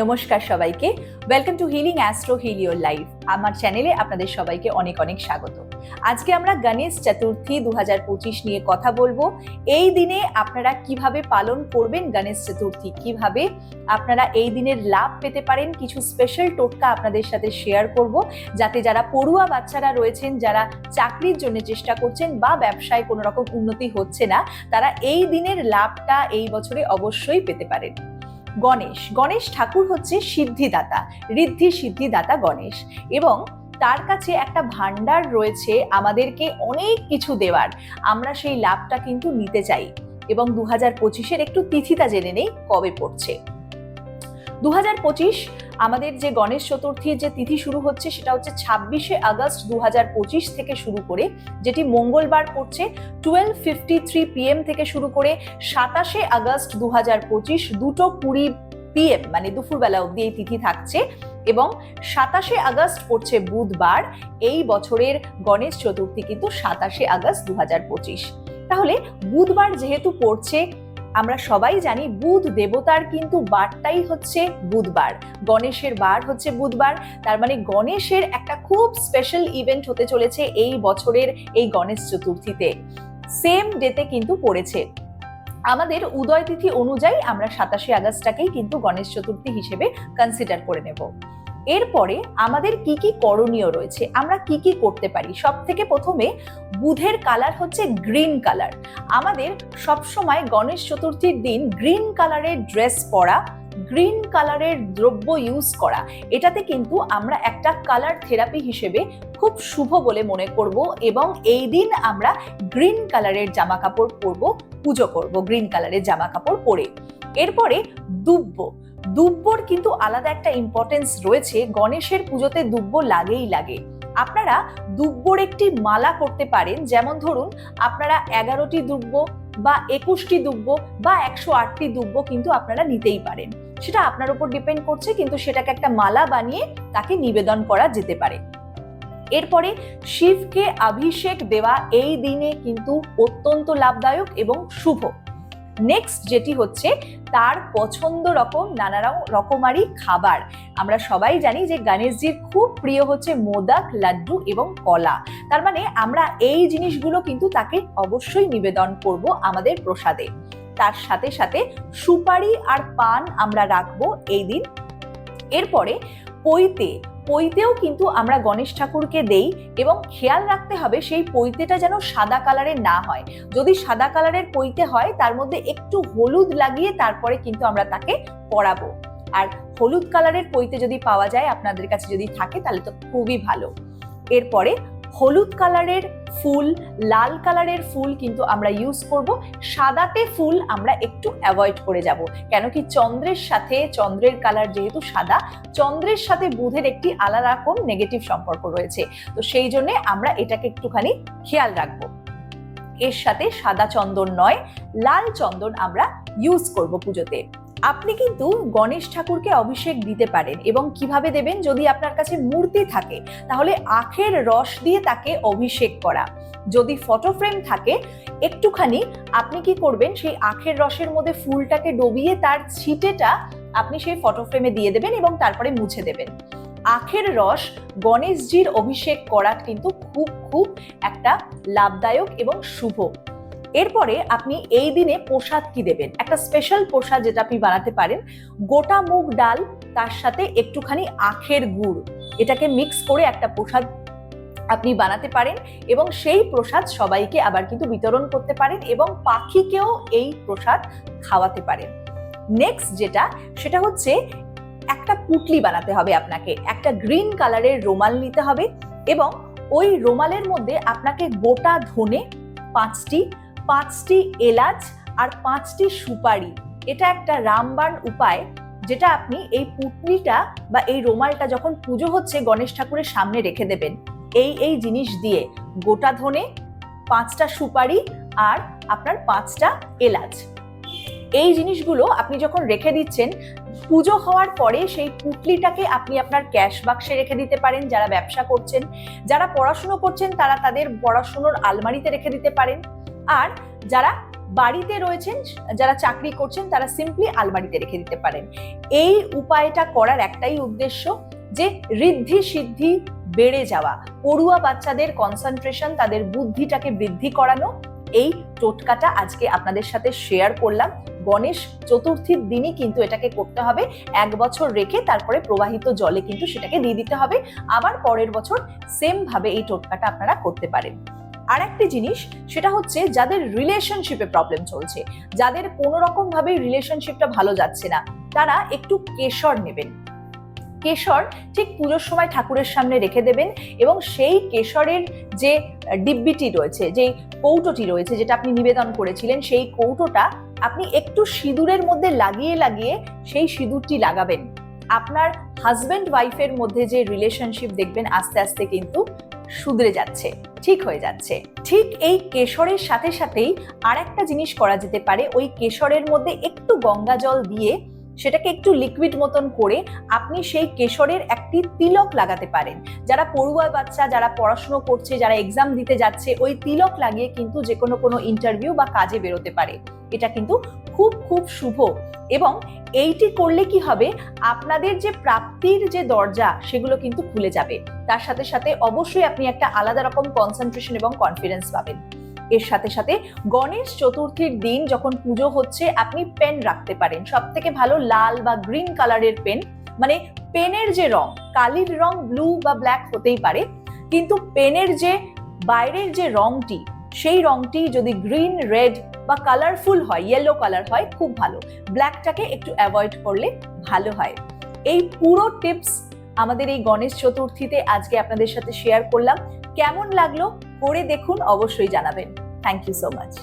নমস্কার সবাইকে, welcome to healing astro heal your life. আমার চ্যানেলে আপনাদের সবাইকে অনেক অনেক স্বাগত। আজকে আমরা গণেশ চতুর্থী 2025 নিয়ে কথা বলবো। এই দিনে আপনারা কিভাবে পালন করবেন গণেশ চতুর্থী, কিভাবে আপনারা এই দিনের লাভ পেতে পারেন, কিছু স্পেশাল টোটকা আপনাদের সাথে শেয়ার করব, যাতে যারা পড়ুয়া বাচ্চারা রয়েছেন, যারা চাকরির জন্য চেষ্টা করছেন বা ব্যবসায় কোনো রকম উন্নতি হচ্ছে না, তারা এই দিনের লাভটা এই বছরে অবশ্যই পেতে পারেন। গণেশ ঠাকুর হচ্ছে সিদ্ধিদাতা, ঋদ্ধি সিদ্ধিদাতা গণেশ, এবং তার কাছে একটা ভান্ডার রয়েছে আমাদেরকে অনেক কিছু দেওয়ার। আমরা সেই লাভটা কিন্তু নিতে চাই। এবং 2025-এর একটু তিথিটা জেনে নেই কবে পড়ছে। 2025 আমাদের যে গণেশ চতুর্থীর যে তিথি শুরু হচ্ছে সেটা হচ্ছে 26শে আগস্ট 2025 থেকে শুরু করে, যেটি মঙ্গলবার পড়ছে 12:53 PM থেকে শুরু করে 27শে আগস্ট 2025 2:20 PM মানে দুপুরবেলা অবধি এই তিথি থাকছে। এবং 27শে আগস্ট পড়ছে বুধবার। এই বছরের গণেশ চতুর্থী কিন্তু 27শে আগস্ট 2025। তাহলে বুধবার যেহেতু পড়ছে, আমরা সবাই জানি বুধ দেবতার কিন্তু বারটাই হচ্ছে বুধবার, গণেশের বার হচ্ছে বুধবার। তার মানে গণেশের একটা খুব স্পেশাল ইভেন্ট হতে চলেছে এই বছরের এই গণেশ চতুর্থীতে। সেম ডেতে কিন্তু পড়েছে। আমাদের উদয় তিথি অনুযায়ী আমরা 27শে আগস্টটাকেই কিন্তু গণেশ চতুর্থী হিসেবে কনসিডার করে নেব। এরপরে আমাদের কি কি করণীয় রয়েছে, আমরা কি কি করতে পারি। সব থেকে প্রথমে বুধের কালার হচ্ছে গ্রিন কালার। আমাদের সবসময় গণেশ চতুর্থীর দিন গ্রিন কালারের ড্রেস পরা, গ্রিন কালারের দ্রব্য ইউজ করা, এটাতে কিন্তু আমরা একটা কালার থেরাপি হিসেবে খুব শুভ বলে মনে করব। এবং এই দিন আমরা গ্রিন কালারের জামা কাপড় পরবো, পুজো করব গ্রিন কালারের জামা কাপড় পরে। এরপরে দুব্বর কিন্তু আলাদা একটা ইম্পর্টেন্স রয়েছে। গণেশের পুজোতে দুব্ব লাগেই লাগে। আপনারা দুব্বর একটি মালা করতে পারেন। যেমন ধরুন, আপনারা 11টি দুব্ব বা 21টি দুব্ব বা 108টি দুব্ব কিন্তু আপনারা নিতেই পারেন, সেটা আপনার উপর ডিপেন্ড করছে, কিন্তু সেটাকে একটা মালা বানিয়ে তাকে নিবেদন করা যেতে পারে। এরপরে শিবকে অভিষেক দেওয়া এই দিনে কিন্তু অত্যন্ত লাভদায়ক এবং শুভ। নেক্সট যেটি হচ্ছে তার পছন্দ নানা রকমারি খাবার। আমরা সবাই জানি যে গণেশজির খুব প্রিয় হচ্ছে মোদক, লাড্ডু এবং কলা। তার মানে আমরা এই জিনিসগুলো কিন্তু তাকে অবশ্যই নিবেদন করব আমাদের প্রসাদে। তার সাথে সাথে সুপারি আর পান আমরা রাখবো এই দিন। এরপরে পৈতেও কিন্তু আমরা গণেশ ঠাকুরকে দেই, এবং খেয়াল রাখতে হবে সেই পৈতেটা যেন সাদা কালারের না হয়। যদি সাদা কালারের পৈতে হয়, তার মধ্যে একটু হলুদ লাগিয়ে তারপরে কিন্তু আমরা তাকে পরাবো। আর হলুদ কালারের পৈতে যদি পাওয়া যায় আপনাদের কাছে, যদি থাকে, তাহলে তো খুবই ভালো। এরপরে হলুদ কালারের ফুল, লাল কালারের ফুল কিন্তু আমরা ইউজ করব। সাদাতে ফুল আমরা একটু অ্যাভয়েড করে যাব, কেন কি চন্দ্রের কালার যেহেতু সাদা, চন্দ্রের সাথে বুধের একটি আলাদা রকম নেগেটিভ সম্পর্ক রয়েছে। তো সেই জন্য আমরা এটাকে একটুখানি খেয়াল রাখবো। এর সাথে সাদা চন্দন নয়, লাল চন্দন আমরা ইউজ করব পুজোতে। আপনি কিন্তু গণেশ ঠাকুরকে অভিষেক দিতে পারেন। এবং কিভাবে দেবেন, যদি আপনার কাছে মূর্তি থাকে তাহলে আখের রস দিয়ে তাকে অভিষেক করা। যদি ফটো ফ্রেম থাকে, একটুখানি আপনি কি করবেন, সেই আখের রসের মধ্যে ফুলটাকে ডুবিয়ে তার ছিটেটা আপনি সেই ফটো ফ্রেমে দিয়ে দেবেন এবং তারপরে মুছে দেবেন। আখের রস গণেশজির অভিষেক করা কিন্তু খুব একটা লাভদায়ক এবং শুভ। এরপরে আপনি এই দিনে প্রসাদ কি দেবেন, একটা স্পেশাল প্রসাদ যেটা আপনি বানাতে পারেন, গোটা মুগ ডাল, তার সাথে একটুখানি আখের গুড়, এটাকে মিক্স করে একটা প্রসাদ আপনি বানাতে পারেন। এবং সেই প্রসাদ সবাইকে আবার কিন্তু বিতরণ করতে পারেন, এবং পাখিকেও এই প্রসাদ খাওয়াতে পারেন। নেক্সট সেটা হচ্ছে একটা পুটলি বানাতে হবে আপনাকে। একটা গ্রিন কালারের রুমাল নিতে হবে, এবং ওই রুমালের মধ্যে আপনাকে গোটা ধনে, 5টি এলাচ আর 5টি সুপারি, এটা একটা রামবাণ উপায়, যেটা আপনি এই পুটলিটা বা এই রুমালটা যখন পুজো হচ্ছে গণেশ ঠাকুরের সামনে রেখে দেবেন। এই জিনিস দিয়ে, গোটা ধনে, 5টা সুপারি আর আপনার 5টা এলাচ, এই জিনিসগুলো আপনি যখন রেখে দিচ্ছেন, পুজো হওয়ার পরে সেই পুটলিটাকে আপনি আপনার ক্যাশ বাক্সে রেখে দিতে পারেন। যারা ব্যবসা করছেন, যারা পড়াশুনো করছেন, তারা তাদের পড়াশুনোর আলমারিতে রেখে দিতে পারেন। আর যারা বাড়িতে রয়েছেন, যারা চাকরি করছেন তারা সিম্পলি আলমারিতে রেখে দিতে পারেন। এই উপায়টা করার একটাই উদ্দেশ্য যে ঋদ্ধি সিদ্ধি বেড়ে যাওয়া, পড়ুয়া বাচ্চাদের কনসেন্ট্রেশন, তাদের বুদ্ধিটাকে বৃদ্ধি করানো। এই টোটকাটা আজকে আপনাদের সাথে শেয়ার করলাম। গণেশ চতুর্থীর দিনই কিন্তু এটাকে করতে হবে। 1 বছর রেখে তারপরে প্রবাহিত জলে কিন্তু সেটাকে দিয়ে দিতে হবে। আবার পরের বছর সেম ভাবে এই টোটকাটা আপনারা করতে পারেন। আর একটি জিনিস, সেটা হচ্ছে যাদের রিলেশনশিপে প্রবলেম চলছে, যাদের কোনো রকম ভাবে রিলেশনশিপটা ভালো যাচ্ছে না, তারা একটু কেশর নেবেন। কেশর ঠিক পুজোর সময় ঠাকুরের সামনে রেখে দেবেন এবং সেই কেশরের যে ডিব্বিটি রয়েছে, যে কৌটোটি রয়েছে, যেটা আপনি নিবেদন করেছিলেন, সেই কৌটোটা আপনি একটু সিঁদুরের মধ্যে লাগিয়ে লাগিয়ে সেই সিঁদুরটি লাগাবেন। আপনার হাজব্যান্ড ওয়াইফের মধ্যে যে রিলেশনশিপ দেখবেন আস্তে আস্তে কিন্তু শুধরে যাচ্ছে, ঠিক হয়ে যাচ্ছে। ঠিক এই কেশরের সাথে সাথেই আর একটা জিনিস করা যেতে পারে। ওই কেশরের মধ্যে একটু গঙ্গা জল দিয়ে সেটাকে একটু লিকুইড মতন করে আপনি সেই কেশরের একটি তিলক লাগাতে পারেন। যারা পড়ুয়া বাচ্চা, যারা পড়াশুনো করছে, যারা এক্সাম দিতে যাচ্ছে, ওই তিলক লাগিয়ে কিন্তু যে কোনো ইন্টারভিউ বা কাজে বেরোতে পারে। এটা কিন্তু খুব খুব শুভ। এবং এইটি করলে কি হবে, আপনাদের যে প্রাপ্তির যে দরজা সেগুলো কিন্তু খুলে যাবে। তার সাথে সাথে অবশ্যই আপনি একটা আলাদা রকম কনসেন্ট্রেশন এবং কনফিডেন্স পাবেন। এর সাথে সাথে গণেশ চতুর্থীর দিন যখন পুজো হচ্ছে, আপনি পেন রাখতে পারেন। সব থেকে ভালো লাল বা গ্রিন কালারের পেন, মানে পেনের যে রং, কালির রং ব্লু বা ব্ল্যাক হতেই পারে, কিন্তু পেনের যে বাইরের যে রংটি, সেই রংটি যদি গ্রিন, রেড বা কালারফুল হয়, ইয়েলো কালার হয়, খুব ভালো। ব্ল্যাকটাকে একটু অ্যাভয়েড করলে ভালো হয়। এই পুরো টিপস আমাদের এই গণেশ চতুর্থীতে আজকে আপনাদের সাথে শেয়ার করলাম। কেমন লাগলো করে দেখুন, অবশ্যই জানাবেন। Thank you so much.